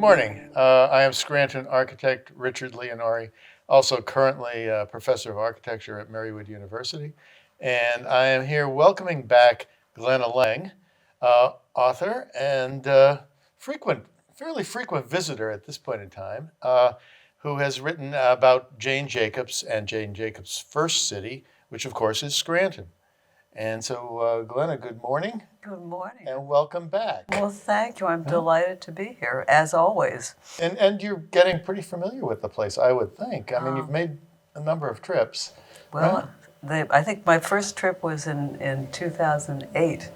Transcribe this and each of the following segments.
morning. I am Scranton architect Richard Leonori, also currently a professor of architecture at Marywood University. And I am here welcoming back Glenna, author and fairly frequent visitor at this point in time, who has written about Jane Jacobs and Jane Jacobs' first city, which of course is Scranton. And so, Glenna, good morning Good morning. and welcome back. Well, thank you. I'm delighted to be here, as always. And you're getting pretty familiar with the place, I would think. I mean, you've made a number of trips. Well, I think my first trip was in 2008.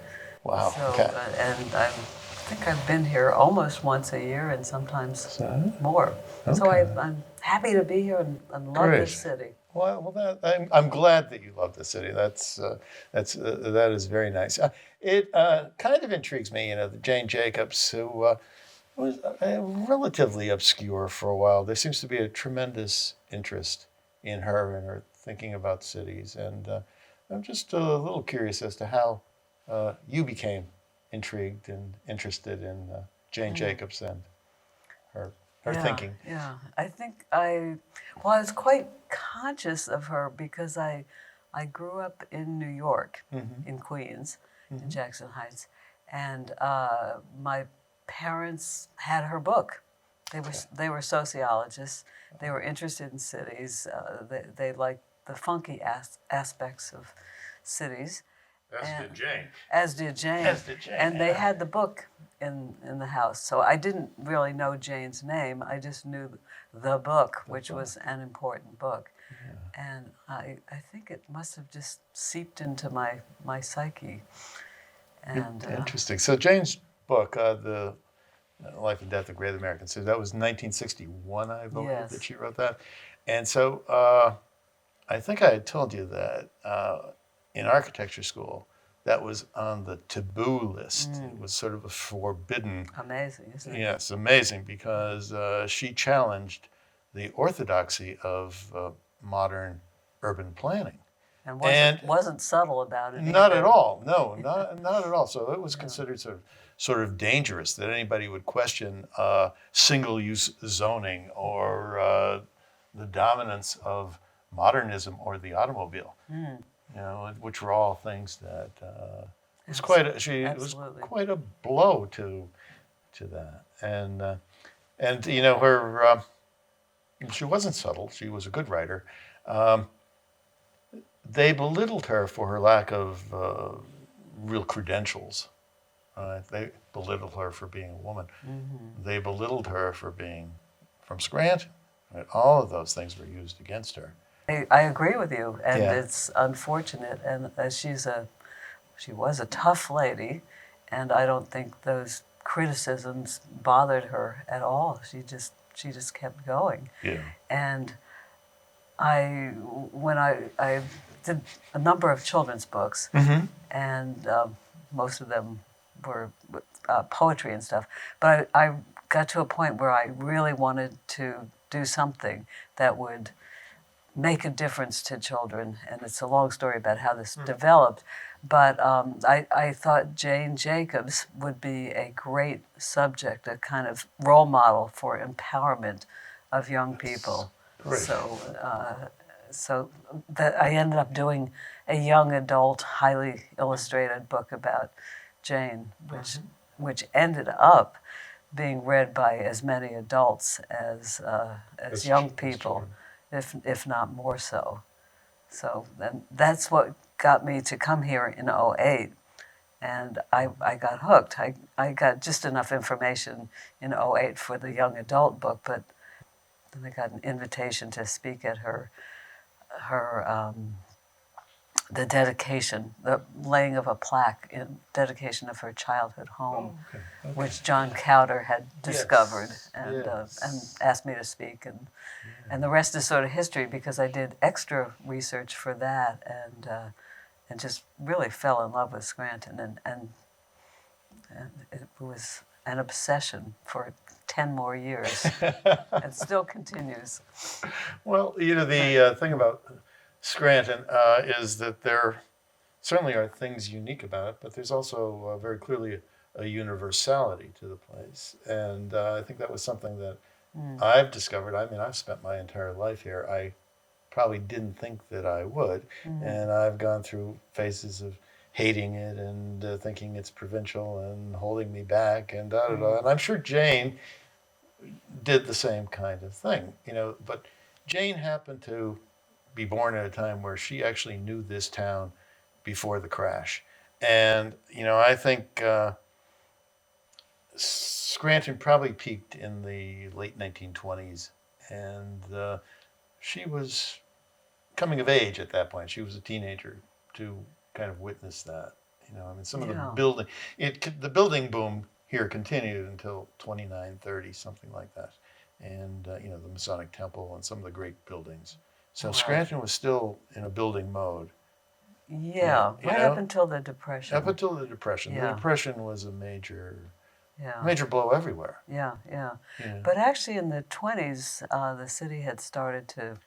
Wow. So, Okay. and I think I've been here almost once a year and sometimes more. So Okay. I'm happy to be here and love Great. this city. Well, I'm glad that you love the city. That is very nice. It kind of intrigues me, the Jane Jacobs, who was relatively obscure for a while. There seems to be a tremendous interest in her and her thinking about cities, and I'm just a little curious as to how you became intrigued and interested in Jane Jacobs and her thinking. Yeah, I think I was quite conscious of her because I grew up in New York, in Queens, in Jackson Heights, and my parents had her book. They were sociologists. They were interested in cities. They liked the funky aspects of cities. As did Jane. As did Jane. As did Jane, And they yeah. had the book in the house. So I didn't really know Jane's name. I just knew the book, which was an important book. Yeah. And I think it must have just seeped into my psyche. And Interesting. So Jane's book, The Life and Death of Great American Cities, that was 1961, I believe, Yes. that she wrote that. And so I think I had told you that in architecture school, that was on the taboo list. It was sort of a forbidden. Amazing, isn't it? Yes, amazing, because she challenged the orthodoxy of modern urban planning. And And- wasn't subtle about it. Not either. at all. No, not at all. So it was considered sort of dangerous that anybody would question single-use zoning or the dominance of modernism or the automobile. Which were all things that it was Absolutely. quite a blow to that. And her she wasn't subtle. She was a good writer. They belittled her for her lack of real credentials. They belittled her for being a woman. They belittled her for being from Scranton. Right? All of those things were used against her. I agree with you, and Yeah. it's unfortunate. And she was a tough lady, and I don't think those criticisms bothered her at all. She just kept going. Yeah. And when I did a number of children's books, and most of them were poetry and stuff, but I got to a point where I really wanted to do something that would make a difference to children, and it's a long story about how this developed, but I thought Jane Jacobs would be a great subject, a kind of role model for empowerment of young people. Great. So that I ended up doing a young adult, highly illustrated book about Jane, which ended up being read by as many adults as young people, if not more so. So then that's what got me to come here in 2008, and I got hooked. I got just enough information in 2008 for the young adult book, but then I got an invitation to speak at her the dedication, the laying of a plaque in dedication of her childhood home, which John Cowder had discovered and asked me to speak, and the rest is sort of history because I did extra research for that and just really fell in love with Scranton and it was an obsession for 10 more years and still continues. Well, the thing about Scranton is that there certainly are things unique about it, but there's also very clearly a universality to the place. And I think that was something that I've discovered. I mean, I've spent my entire life here. I probably didn't think that I would. And I've gone through phases of hating it and thinking it's provincial and holding me back and da da da. And I'm sure Jane did the same kind of thing, but Jane happened to be born at a time where she actually knew this town before the crash. And, I think Scranton probably peaked in the late 1920s. And she was coming of age at that point. She was a teenager to kind of witness that. I mean, some of the building boom here continued until 2930, something like that. And, the Masonic Temple and some of the great buildings. So Right. Scranton was still in a building mode. Yeah, right up until the Depression. Up until the Depression. Yeah. The Depression was a major Yeah. blow everywhere. Yeah. Yeah. But actually, in the 20s, the city had started to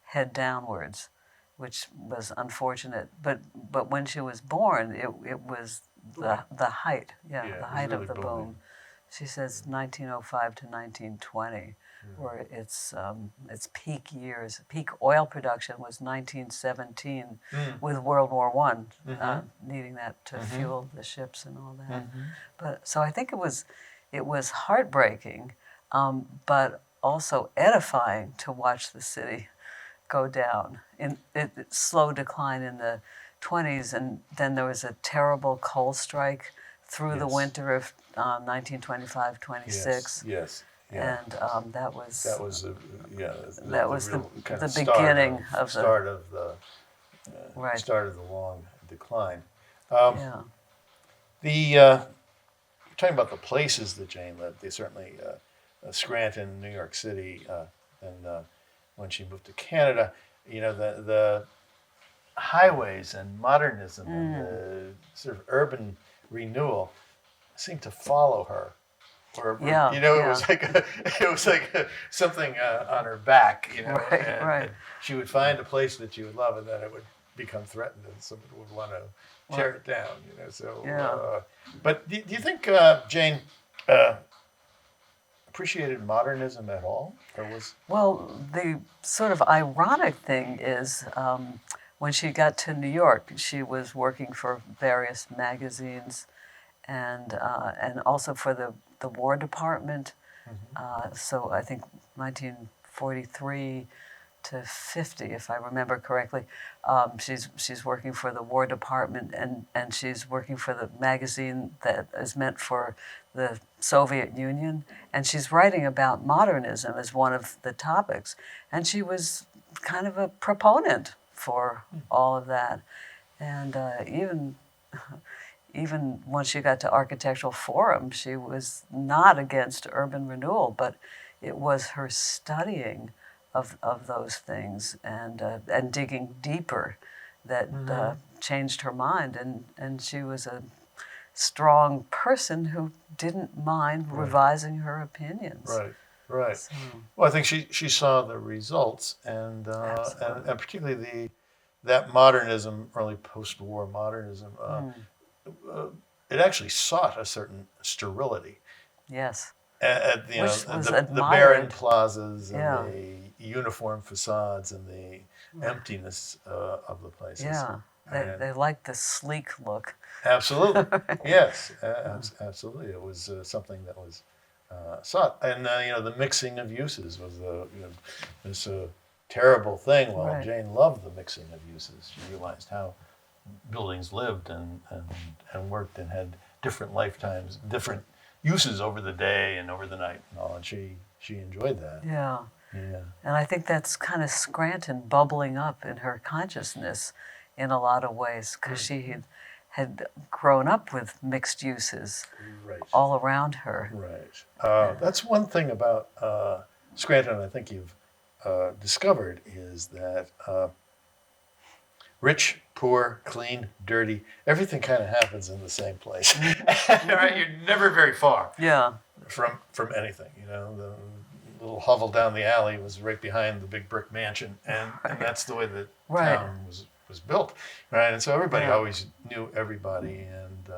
head downwards, which was unfortunate. But when she was born, it was the height. Yeah, Yeah, it the was height really of the booming. boom. She says 1905 to 1920, where its peak years. Peak oil production was 1917, with World War One, needing that to fuel the ships and all that. But so I think it was heartbreaking, but also edifying to watch the city go down in slow decline in the 20s, and then there was a terrible coal strike through the Yes. winter of 1925-26. Yes. And that was That was the real kind the of beginning of the start of the right. start of the long decline. Yeah. Talking about the places that Jane lived, they certainly Scranton, New York City, and when she moved to Canada, the highways and modernism and the sort of urban renewal seemed to follow her. Yeah, It was like something on her back, Right. and she would find a place that she would love, and then it would become threatened, and somebody would want to tear it down, So, Yeah. But do you think Jane appreciated modernism at all, or was? Well, the sort of ironic thing is when she got to New York, she was working for various magazines and also for the War Department. So I think 1943 to 50, if I remember correctly, she's working for the War Department, and she's working for the magazine that is meant for the Soviet Union, and she's writing about modernism as one of the topics, and she was kind of a proponent for all of that, and even once she got to Architectural Forum, she was not against urban renewal, but it was her studying of those things and digging deeper that changed her mind, and she was a strong person who didn't mind revising her opinions. Right. So, Well, I think she saw the results, and Absolutely. and particularly that modernism, early post-war modernism, it actually sought a certain sterility. yes. At Which was the admired. barren plazas and Yeah. the uniform facades and the emptiness of the places. Yeah. They liked the sleek look. Absolutely. Yes, absolutely. It was something that was sought. And, the mixing of uses was this terrible thing. Well, Right. Jane loved the mixing of uses. She realized how buildings lived and worked and had different lifetimes, different uses over the day and over the night and all. And she enjoyed that. Yeah. Yeah. And I think that's kind of Scranton bubbling up in her consciousness in a lot of ways, because she had grown up with mixed uses Right. all around her. Right. That's one thing about Scranton I think you've discovered is that rich, poor, clean, dirty, everything kind of happens in the same place. Right? You're never very far Yeah. from anything. The little hovel down the alley was right behind the big brick mansion, and that's the way the Right. town was built, right? And so everybody Yeah. always knew everybody, and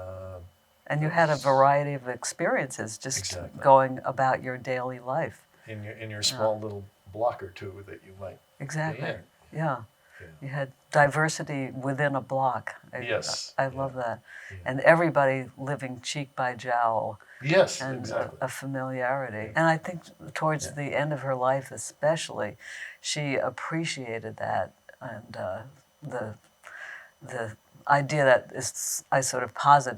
And you had a variety of experiences just Exactly. going about your daily life. In your small little block or two that you might Exactly. be in. Yeah. Yeah. You had diversity within a block. Yes. I love that. Yeah. And everybody living cheek by jowl Yes, and exactly. a familiarity. Yeah. And I think towards Yeah. the end of her life especially, she appreciated that. And the idea that is, I sort of posit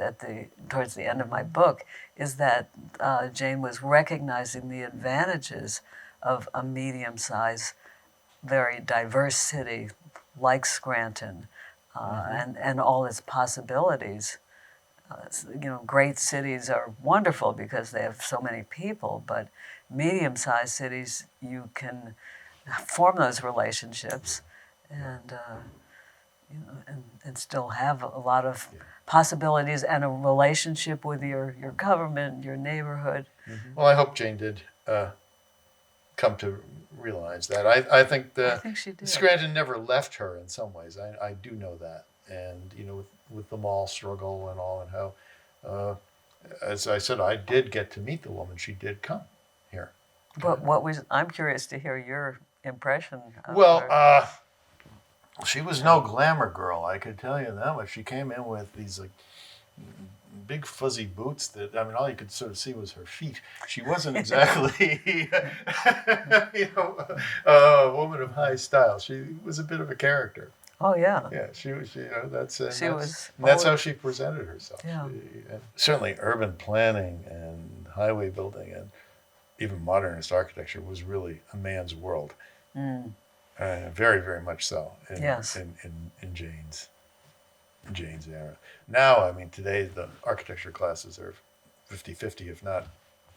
towards the end of my book is that Jane was recognizing the advantages of a medium-sized, very diverse city like Scranton, and all its possibilities. Great cities are wonderful because they have so many people, but medium-sized cities, you can form those relationships and, and still have a lot of possibilities and a relationship with your government, your neighborhood. Well, I hope Jane did come to realize that. I think I think she did. Scranton never left her in some ways. I do know that. And, with the mall struggle and all, and how, as I said, I did get to meet the woman. She did come here. But I'm curious to hear your impression of Well, her. she was no glamour girl, I could tell you that much. She came in with these like big fuzzy boots that, I mean, all you could sort of see was her feet. She wasn't exactly a woman of high style. She was a bit of a character. Oh yeah. Yeah, she was. Was. That's how she presented herself. Yeah. And certainly, urban planning and highway building and even modernist architecture was really a man's world. Very, very much so. Yes. In Jane's era. Now, I mean, today the architecture classes are 50-50, if not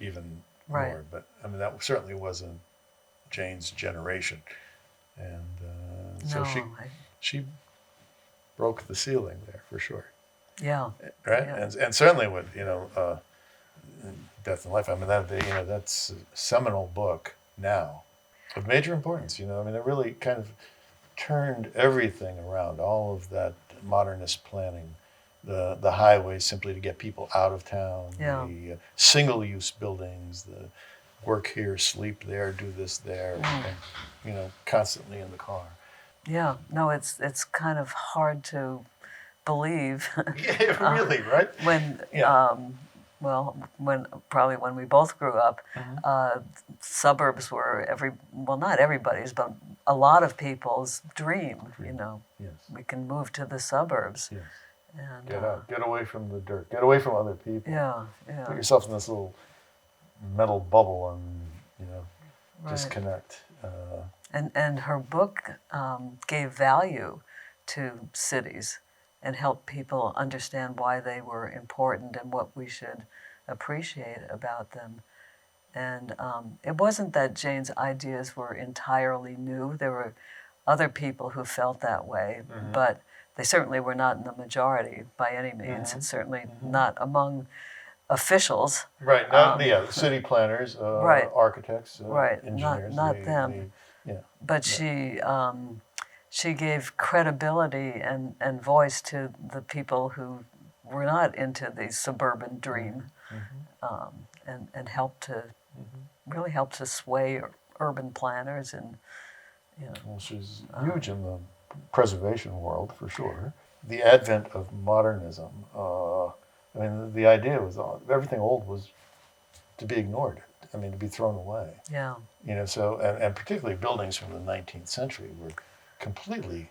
even Right. more. But I mean, that certainly wasn't Jane's generation, and so No, she broke the ceiling there for sure. yeah. Right, Yeah. and certainly with Death and Life. I mean, that's a seminal book now of major importance. I mean, it really kind of turned everything around. All of that modernist planning, the highways simply to get people out of town, Yeah. the single-use buildings, the work here, sleep there, do this there, and constantly in the car. Yeah. No, it's kind of hard to believe. Yeah, really, right? When Yeah. when we both grew up, suburbs were not everybody's, but a lot of people's dream. Yes. We can move to the suburbs. Yes. And Get out. Get away from the dirt. Get away from other people. Yeah. Put yourself in this little metal bubble and Right. disconnect. And her book gave value to cities and helped people understand why they were important and what we should appreciate about them. And it wasn't that Jane's ideas were entirely new. There were other people who felt that way, but they certainly were not in the majority by any means, and certainly not among officials. Right. City planners, Right. architects, Right. engineers. Not them. But she gave credibility and voice to the people who were not into the suburban dream, and really helped to sway urban planners and. Well, she's huge in the preservation world for sure. The advent of modernism. I mean, the idea was everything old was to be ignored. I mean, to be thrown away. Yeah. So and particularly buildings from the 19th century were completely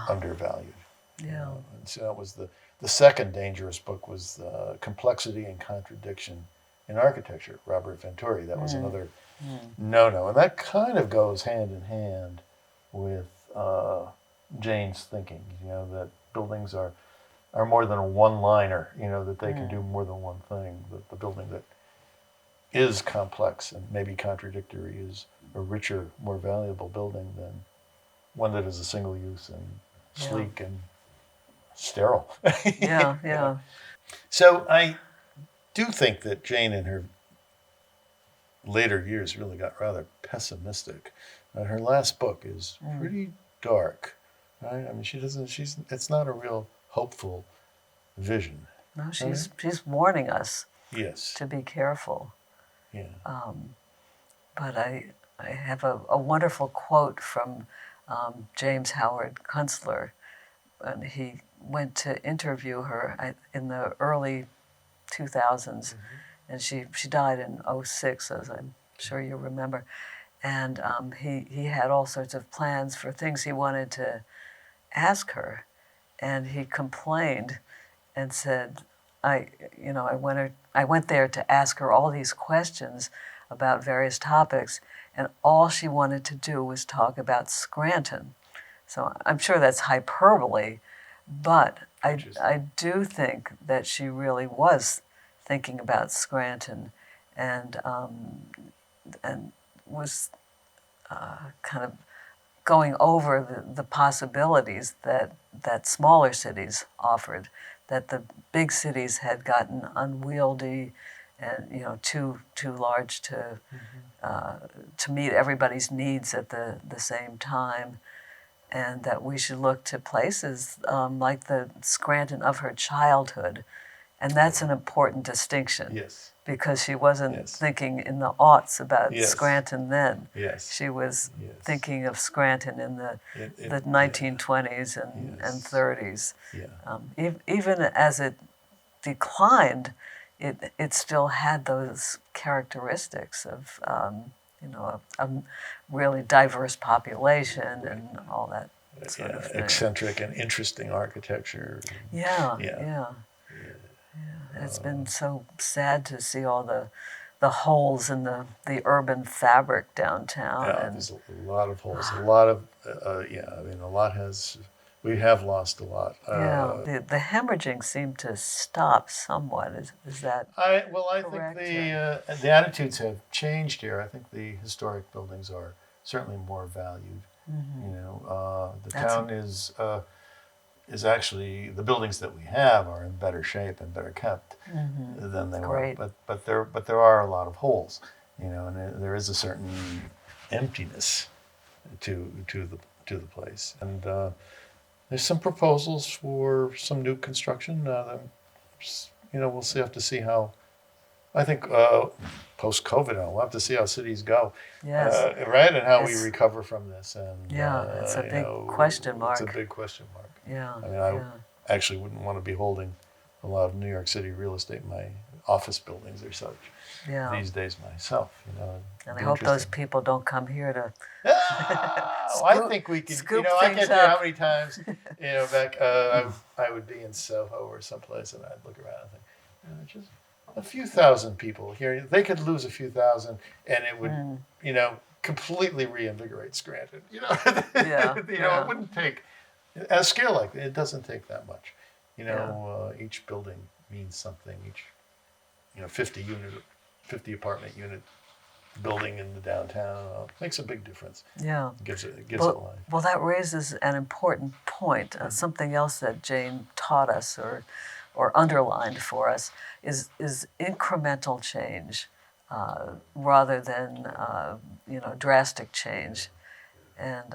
undervalued. Yeah. And so that was the second dangerous book was Complexity and Contradiction in Architecture, Robert Venturi. That was another no-no. And that kind of goes hand in hand with Jane's thinking, that buildings are more than a one-liner, that they can do more than one thing. That the building that is complex and maybe contradictory is a richer, more valuable building than one that is a single use and sleek and sterile. Yeah. So I do think that Jane in her later years really got rather pessimistic. Her last book is pretty dark, right? I mean, it's not a real hopeful vision. No, she's warning us Yes. to be careful. Yeah. But I have a wonderful quote from James Howard Kunstler, and he went to interview her in the early 2000s, and she died in '06, as I'm sure you remember. And he had all sorts of plans for things he wanted to ask her, and he complained and said, I went there to ask her all these questions about various topics, and all she wanted to do was talk about Scranton. So I'm sure that's hyperbole, but I do think that she really was thinking about Scranton, and was kind of going over the possibilities that smaller cities offered, that the big cities had gotten unwieldy and too large to meet everybody's needs at the same time, and that we should look to places like the Scranton of her childhood. And that's an important distinction. Yes. Because she wasn't Yes. thinking in the aughts about Yes. Scranton then. Yes. She was Yes. thinking of Scranton in the 1920s and Yes. 30s. Yeah. Even as it declined, it still had those characteristics of a really diverse population and all that sort of thing. Eccentric and interesting architecture. Yeah, Yeah. yeah. And it's been so sad to see all the holes in the urban fabric downtown. Yeah, And there's a lot of holes. A lot of I mean, we have lost a lot. the hemorrhaging seemed to stop somewhat. Is that I correct? think the attitudes have changed here. I think the historic buildings are certainly more valued. The That's- town is actually, the buildings that we have are in better shape and better kept than they were. Great. But there are a lot of holes, and there is a certain emptiness to the place. And there's some proposals for some new construction. We'll have to see how. I think post-COVID, we'll have to see how cities go, Yes. right, and how we It's- recover from this. And it's a big question mark. It's a big question mark. Yeah. I mean, I actually wouldn't want to be holding a lot of New York City real estate in my office buildings or such these days myself. And I hope those people don't come here to. I think we could. scoop I can't things tell you how up. many times, back I would be in Soho or someplace, and I'd look around and think, just a few thousand people here. They could lose a few thousand, and it would, completely reinvigorate Scranton. It wouldn't take. At a scale like that, it doesn't take that much. Each building means something. Each, 50 apartment unit building in the downtown makes a big difference. Yeah. Gives it life. Well, that raises an important point. Something else that Jane taught us or underlined for us is incremental change rather than drastic change. And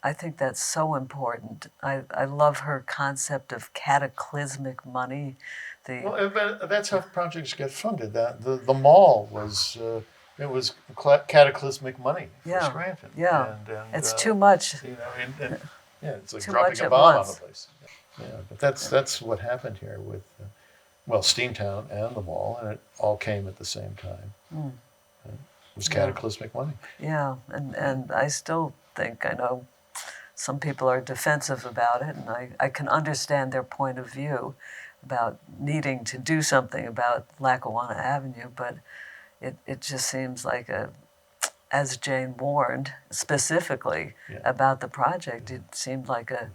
I think that's so important. I love her concept of cataclysmic money. But that's how projects get funded. That the mall was it was cataclysmic money for Scranton. Yeah, and it's too much. It's like Too dropping much a at bomb on once. the place. Yeah, but that's what happened here with Steamtown and the mall, and it all came at the same time. It was cataclysmic money. Yeah, and I still think, I know some people are defensive about it, and I can understand their point of view about needing to do something about Lackawanna Avenue, but it just seems like as Jane warned specifically about the project, it seemed like a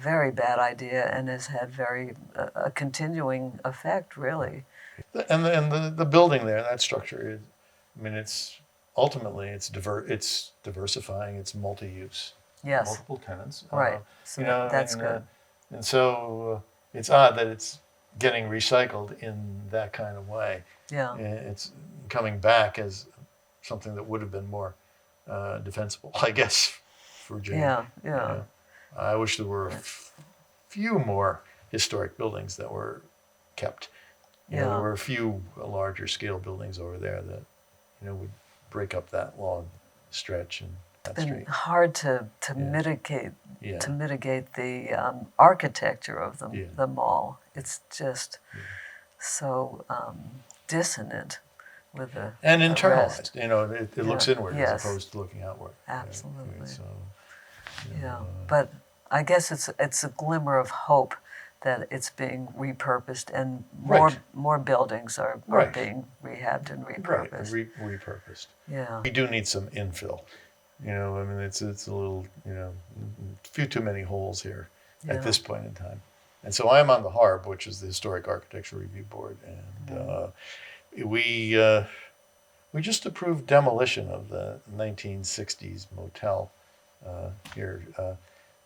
very bad idea and has had a continuing effect, really. And the building there, that structure is, it's ultimately it's diversifying, it's multi-use, Yes. multiple tenants, Right. So that's good. And so it's odd that it's getting recycled in that kind of way. Yeah. It's coming back as something that would have been more defensible, I guess, for Jane. Yeah. I wish there were a few more historic buildings that were kept. Yeah. There were a few larger scale buildings over there that, would break up that long stretch and that Been street. hard to mitigate the architecture of the mall. It's just so dissonant with the And the internalized. rest. It looks inward Yes. as opposed to looking outward. Absolutely. Right? So, Yeah, but I guess it's a glimmer of hope that it's being repurposed and more buildings are being rehabbed and repurposed. Right, repurposed. Yeah. We do need some infill. I mean, it's a little, few too many holes here at this point in time. And so I'm on the HARB, which is the Historic Architecture Review Board, and we just approved demolition of the 1960s motel here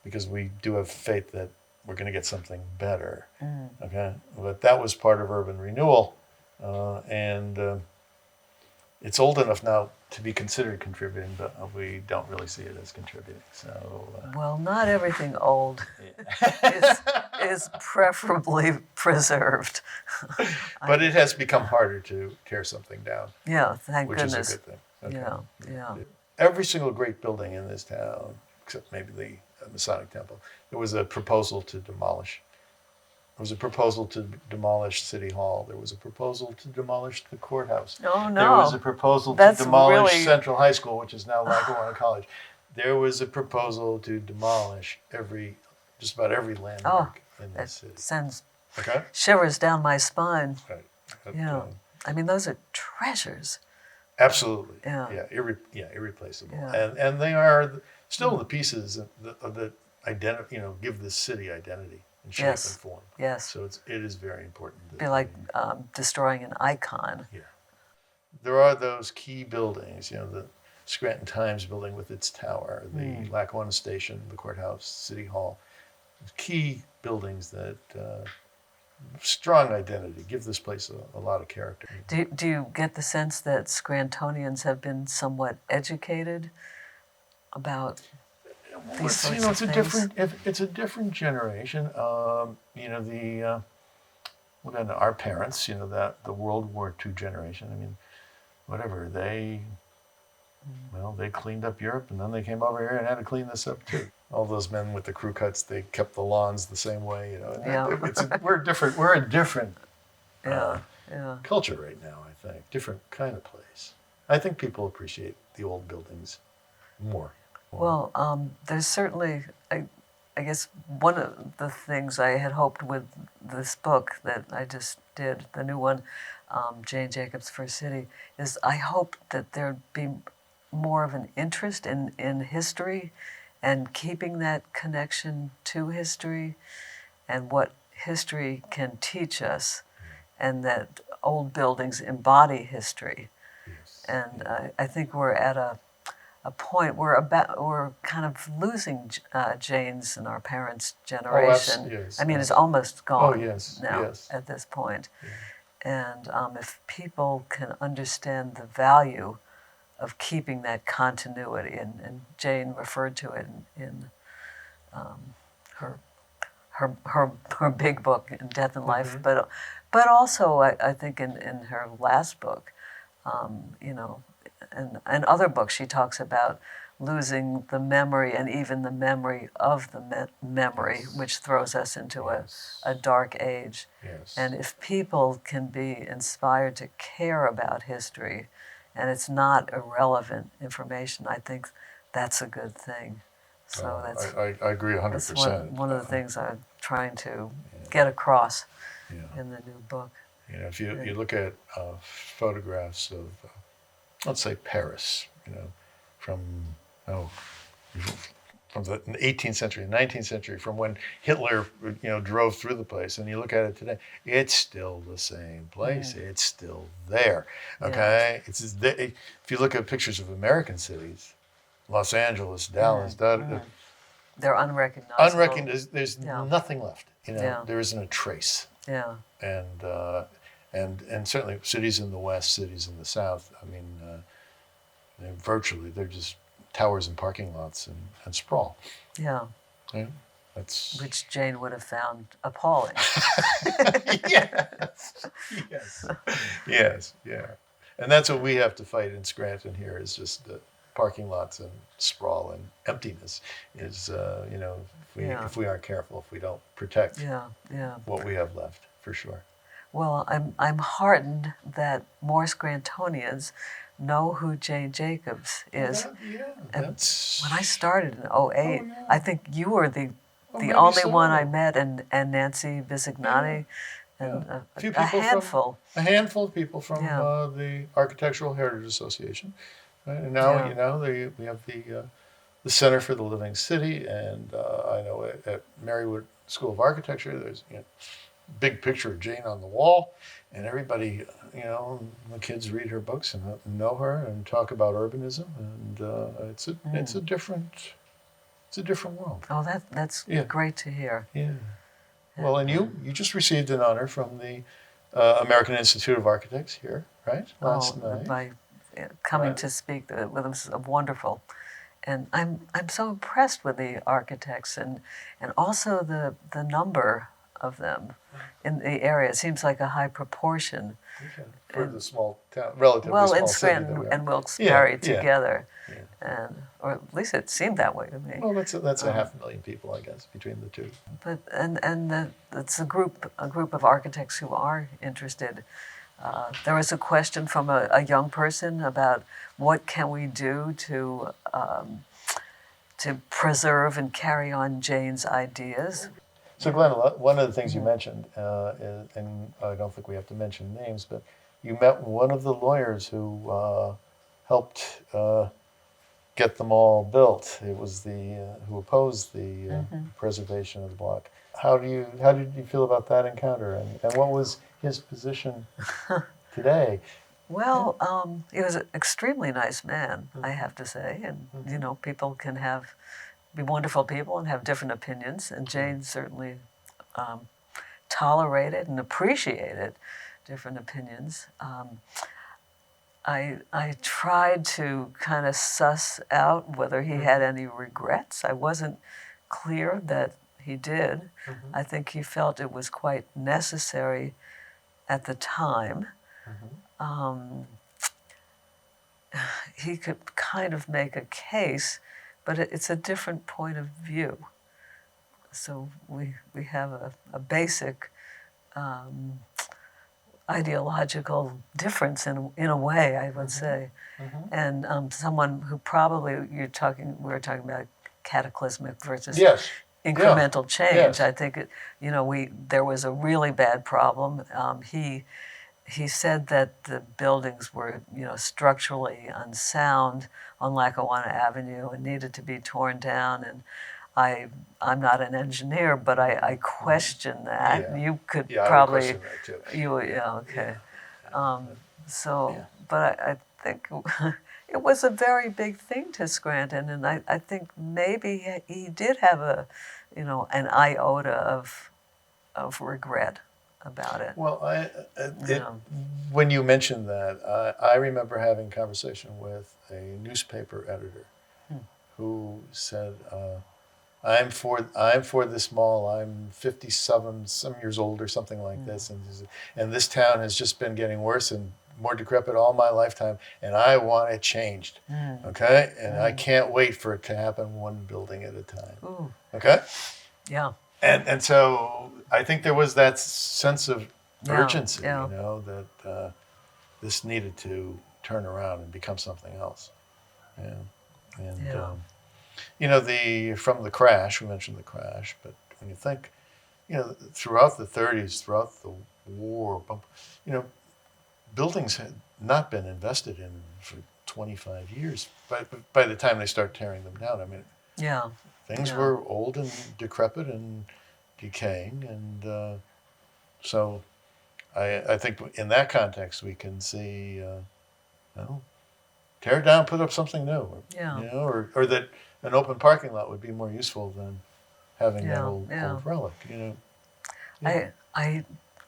because we do have faith that we're going to get something better. Okay, but that was part of urban renewal, and it's old enough now to be considered contributing, but we don't really see it as contributing. So well, not everything old is preferably preserved. but it has become harder to tear something down. Yeah, thank which goodness. is a good thing. Okay. Yeah. Every single great building in this town, except maybe the Masonic Temple, there was a proposal to demolish. There was a proposal to demolish City Hall. There was a proposal to demolish the courthouse. Oh, no. There was a proposal to demolish Central High School, which is now Lackawanna College. There was a proposal to demolish just about every landmark in this city. Sends Okay? shivers down my spine. Right. Yeah. I mean, those are treasures. Absolutely. Yeah. Irreplaceable. Yeah. And they are still the pieces that give this city identity and shape and form. Yes. So it is very important. It'd be like destroying an icon. Yeah. There are those key buildings, the Scranton Times building with its tower, the Lackawanna Station, the courthouse, City Hall. Key buildings that strong identity, give this place a lot of character. Do you get the sense that Scrantonians have been somewhat educated about these sorts of things? It's a different generation. Our parents, that the World War II generation. I mean, whatever they cleaned up Europe, and then they came over here and had to clean this up too. All those men with the crew cuts, they kept the lawns the same way. We're different. We're a different culture right now. I think different kind of place. I think people appreciate the old buildings more. Well, there's certainly, I guess, one of the things I had hoped with this book that I just did, the new one, Jane Jacobs' First City, is I hope that there'd be more of an interest in history and keeping that connection to history and what history can teach us, and that old buildings embody history. Yes. And I think we're at a point we're kind of losing Jane's and our parents' generation. Yes. I mean, it's almost gone now Yes. at this point. Yeah. And if people can understand the value of keeping that continuity, and Jane referred to it in her big book, in Death and Life, but also I think in her last book, and other books, she talks about losing the memory and even the memory of the memory, which throws us into a dark age. Yes. And if people can be inspired to care about history, and it's not irrelevant information, I think that's a good thing. So I agree 100%. that's one of the things I'm trying to get across in the new book. If you look at photographs of, let's say, Paris, from the 18th century, 19th century, from when Hitler, drove through the place, and you look at it today, it's still the same place. It's still there. Okay, if you look at pictures of American cities, Los Angeles, Dallas, they're unrecognizable. There's nothing left. There isn't a trace. Yeah. And certainly cities in the West, cities in the South. I mean, they're just towers and parking lots and sprawl. Yeah. Yeah. That's which Jane would have found appalling. yes, yes, yes, yeah. And that's what we have to fight in Scranton here is just parking lots and sprawl and emptiness. Is Yeah. if we aren't careful, if we don't protect Yeah, yeah. what we have left, for sure. Well, I'm heartened that more Scrantonians know who Jane Jacobs is. Yeah, And that's when I started in '08, yeah. I think you were the Maybe only so. one I met, and Nancy Visignani, and Yeah. A few a people handful. a handful of people from Yeah. the Architectural Heritage Association. Right? And now Yeah. we have the Center for the Living City, and I know at Marywood School of Architecture, there's big picture of Jane on the wall, and everybody, the kids read her books and know her and talk about urbanism, and it's a different world. Oh, that's Yeah. great to hear. Yeah. Well, and you just received an honor from the American Institute of Architects here, right? Last night. By coming Right. to speak with us, wonderful. And I'm so impressed with the architects and also the number of them in the area. It seems like a high proportion. Okay. For the small town, relatively Well, small in city that Scranton we are. and Wilkes-Barre Yeah, yeah, together, yeah. and or at least it seemed that way to me. Well, that's a 500,000 people, I guess, between the two. But it's a group of architects who are interested. There was a question from a young person about what can we do to preserve and carry on Jane's ideas. So, Glenna, one of the things you mentioned, and I don't think we have to mention names, but you met one of the lawyers who helped get them all built. It was the who opposed the preservation of the block. How did you feel about that encounter, and what was his position today? Well, he was an extremely nice man, I have to say, and people can be wonderful people and have different opinions, and Jane certainly tolerated and appreciated different opinions. I tried to kind of suss out whether he had any regrets. I wasn't clear that he did. I think he felt it was quite necessary at the time. He could kind of make a case, but it's a different point of view. So we have a basic ideological difference in a way, I would say. And someone who probably we were talking about cataclysmic versus Yes. incremental change. Yes. I think there was a really bad problem. He said that the buildings were structurally unsound on Lackawanna Avenue and needed to be torn down, and I'm not an engineer, but I question that. Yeah. You could Yeah, I would probably question that too. okay. Yeah. But I think it was a very big thing to Scranton, and I think maybe he did have an iota of regret about it. Well, Yeah. when you mentioned that, I remember having a conversation with a newspaper editor who said, I'm for this mall. I'm 57 some years old or something like this, and this town has just been getting worse and more decrepit all my lifetime, and I want it changed. Okay, and I can't wait for it to happen one building at a time. Ooh. Okay, Yeah. and so I think there was that sense of urgency, yeah. that this needed to turn around and become something else. Yeah, and. Yeah. From the crash, we mentioned the crash, but when you think, throughout the 30s, throughout the war, buildings had not been invested in for 25 years. By the time they start tearing them down, I mean, Yeah. things Yeah. were old and decrepit and decaying, and so I think in that context we can see, tear it down, put up something new. Yeah. Or that an open parking lot would be more useful than having that Yeah, old yeah. relic. Yeah.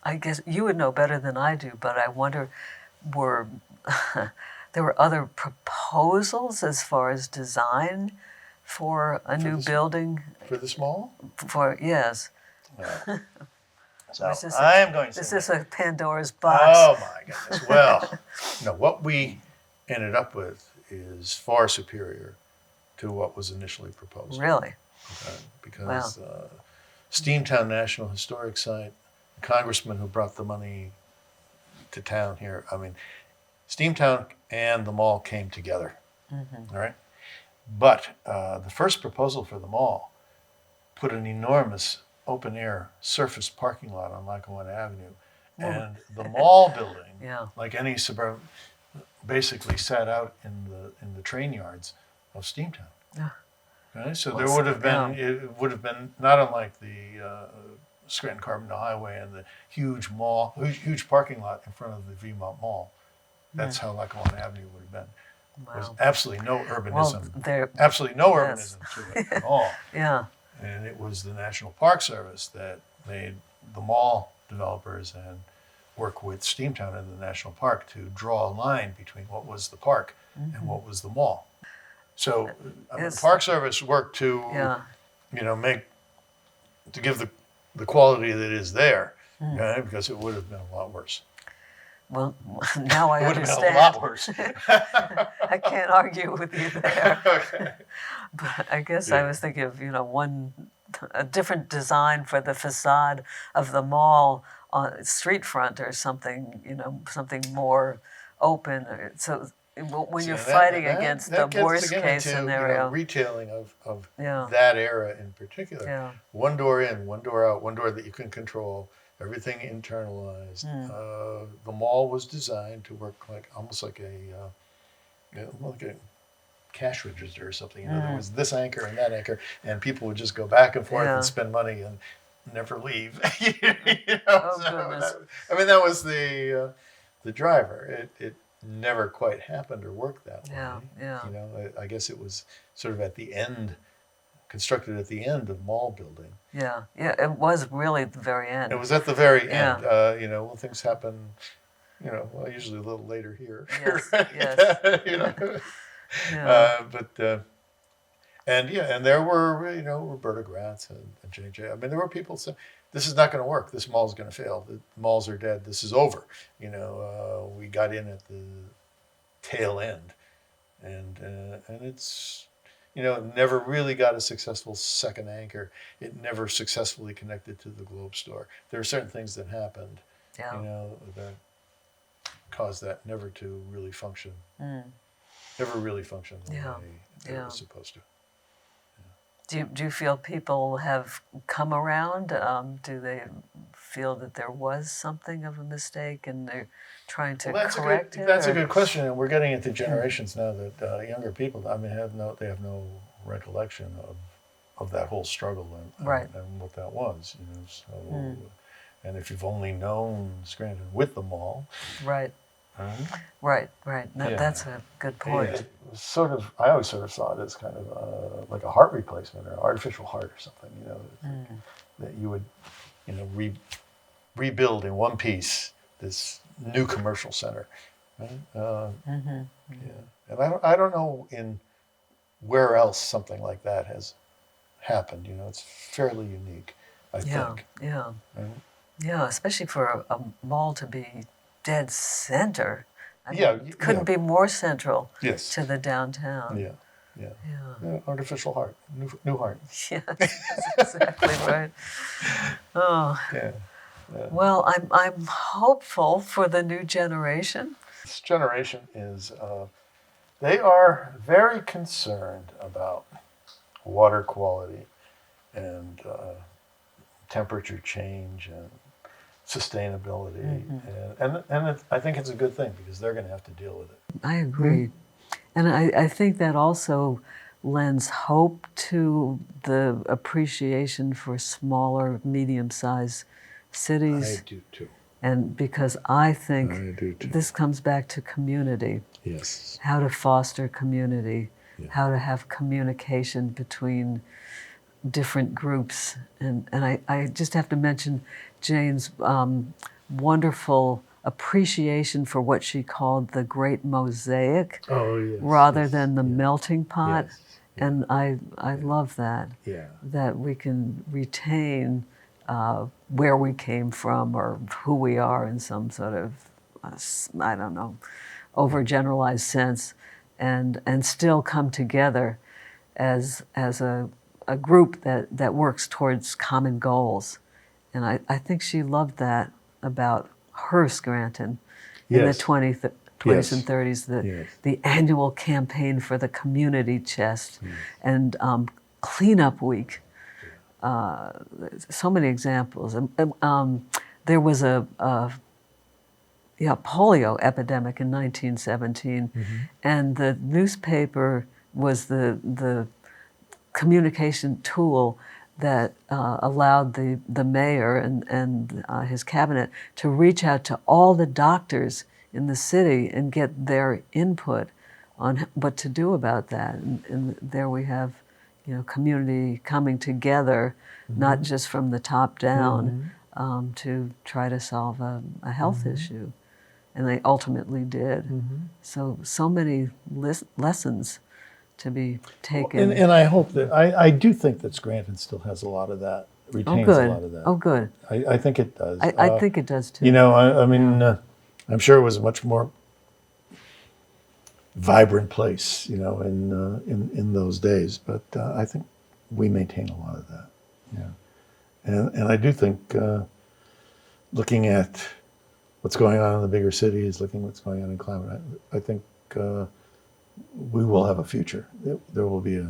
I guess you would know better than I do, but I wonder, were there were other proposals as far as design for a new this- building For this mall? For yes. Well, so Is this I am going to Is say this that. a Pandora's box? Oh my goodness. Well, no, what we ended up with is far superior to what was initially proposed. Really? Because Steamtown National Historic Site, the congressman who brought the money to town here, I mean, Steamtown and the mall came together. All right. But the first proposal for the mall put an enormous open air surface parking lot on Lackawanna Avenue. And the mall building, Yeah. like any suburban, basically sat out in the train yards of Steamtown. Yeah. Okay? So Well, there would have been, yeah. it would have been not unlike the Scranton Carbondale Highway and the huge mall, huge parking lot in front of the Vmont Mall. That's how Lackawanna Avenue would have been. There's Wow. absolutely no urbanism, there. absolutely no Yes. urbanism to it at all. Yeah. And it was the National Park Service that made the mall developers and work with Steamtown and the National Park to draw a line between what was the park and what was the mall. So the Yes. Park Service worked to, Yeah. to give the quality that is there, okay, because it would have been a lot worse. Well, now I It would have understand. been a lot worse. I can't argue with you there. Okay. But I guess I was thinking of, a different design for the facade of the mall on street front or something, something more open. So when you're So fighting against that the gets worst again case into, scenario. retailing of Yeah. that era in particular. Yeah. One door in, one door out, one door that you can control, everything internalized. The mall was designed to work almost like a cash register or something. There was this anchor and that anchor, and people would just go back and forth Yeah. and spend money and never leave. Oh, goodness. That was the driver. It never quite happened or worked that way. Yeah. I guess it was sort of at the end, constructed at the end of mall building. Yeah. It was really the very end. It was at the very Yeah. end. Things happen, usually a little later here. Yes, right? yes. Yeah. And there were, Roberta Gratz and J.J. There were people saying, this is not going to work. This mall is going to fail. The malls are dead. This is over. We got in at the tail end. And it's, it never really got a successful second anchor. It never successfully connected to the Globe store. There are certain things that happened, Yeah. that caused that never to really function. Never really functioned the way it was supposed to. Do you feel people have come around? Do they feel that there was something of a mistake and they're trying to correct it? That's a good question, and we're getting into generations now that younger people, they have no recollection of that whole struggle and what that was. So, and if you've only known Scranton with the mall, Right. Right. That's a good point. it was I always sort of saw it as kind of like a heart replacement or an artificial heart or something, that you would, rebuild in one piece this new commercial center. Right? Yeah. And I don't know where else something like that has happened. It's fairly unique, I think. Yeah. Right? Yeah, especially for a mall to be dead center. It couldn't be more central to the downtown. Yeah. Artificial heart, new heart. Yeah, that's exactly right. Oh. Yeah. Well, I'm hopeful for the new generation. This generation is, they are very concerned about water quality and temperature change and sustainability, and I think it's a good thing because they're going to have to deal with it. I agree. And I think that also lends hope to the appreciation for smaller, medium-sized cities. I do too. And because I think I do too. this comes back to community, Yes. how to foster community, how to have communication between different groups. And I just have to mention Jane's wonderful appreciation for what she called the great mosaic Oh, yes. rather than the melting pot. Yes. And I love that. Yeah. That we can retain where we came from or who we are in some sort of, I don't know, overgeneralized sense, and still come together as a group that works towards common goals. And I think she loved that about her Scranton in the Yes. 20s Yes. and 30s, Yes. the annual campaign for the community chest and cleanup week. So many examples. There was a polio epidemic in 1917, and the newspaper was the communication tool that allowed the mayor and his cabinet to reach out to all the doctors in the city and get their input on what to do about that. And there we have, community coming together, not just from the top down, to try to solve a health issue. And they ultimately did. So many lessons to be taken. And I hope that, I do think that Scranton still has a lot of that, retains a lot of that. Oh, good. I think it does. I think it does too. I mean, I'm sure it was a much more vibrant place, in those days. But I think we maintain a lot of that. Yeah, and I do think looking at what's going on in the bigger cities, looking at what's going on in climate, I think we will have a future. There will be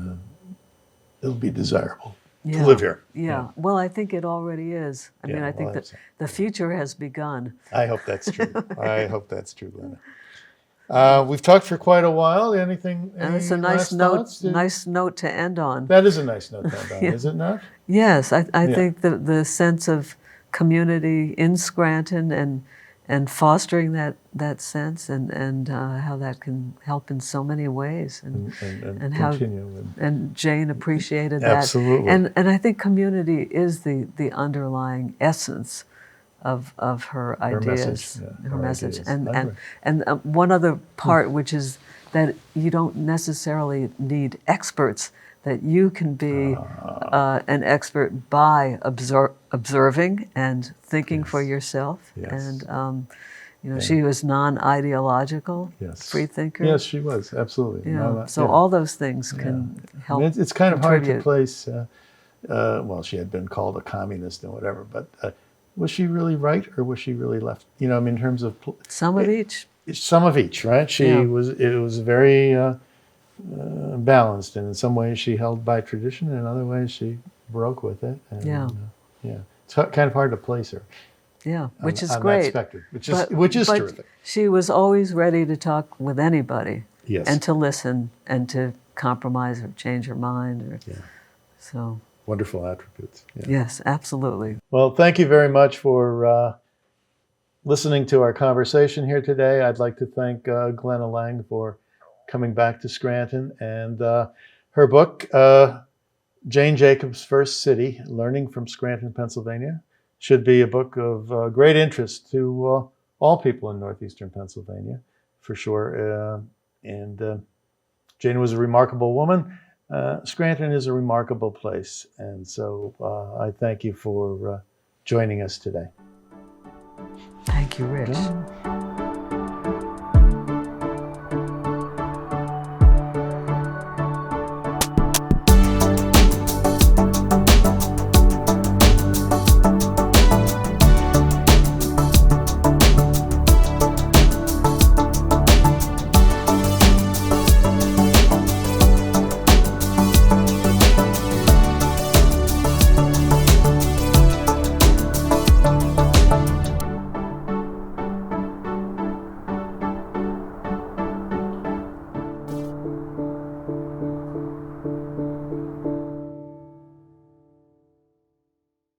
it'll be desirable to live here. Yeah. Well, I think it already is. I mean, I think that the future has begun. I hope that's true. I hope that's true, Glenna. We've talked for quite a while. Anything? And it's a any nice last note. thoughts? Nice note to end on. That is a nice note to end on, is it not? Yes, I think the sense of community in Scranton and fostering that sense and how that can help in so many ways and how continue. And Jane appreciated that. Absolutely. And I think community is the underlying essence of her ideas, her message. Ideas. And one other part, which is that you don't necessarily need experts, that you can be an expert by observing and thinking for yourself. Yes. And she was non-ideological, free thinker. Yes, she was, absolutely. So all those things can help. It's kind of hard to contribute. place. Well, she had been called a communist and whatever, but was she really right or was she really left? In terms of some of each. Some of each, right? It was very balanced, and in some ways she held by tradition, and in other ways she broke with it. And, it's kind of hard to place her. Yeah, which is on great. That spectrum, which is but terrific. She was always ready to talk with anybody, Yes. and to listen and to compromise or change her mind. So wonderful attributes. Yeah. Yes, absolutely. Well, thank you very much for listening to our conversation here today. I'd like to thank Glenna Lang for coming back to Scranton, and her book, Jane Jacobs' First City, Learning from Scranton, Pennsylvania, should be a book of great interest to all people in northeastern Pennsylvania, for sure. And Jane was a remarkable woman. Scranton is a remarkable place, and so I thank you for joining us today. Thank you, Rich.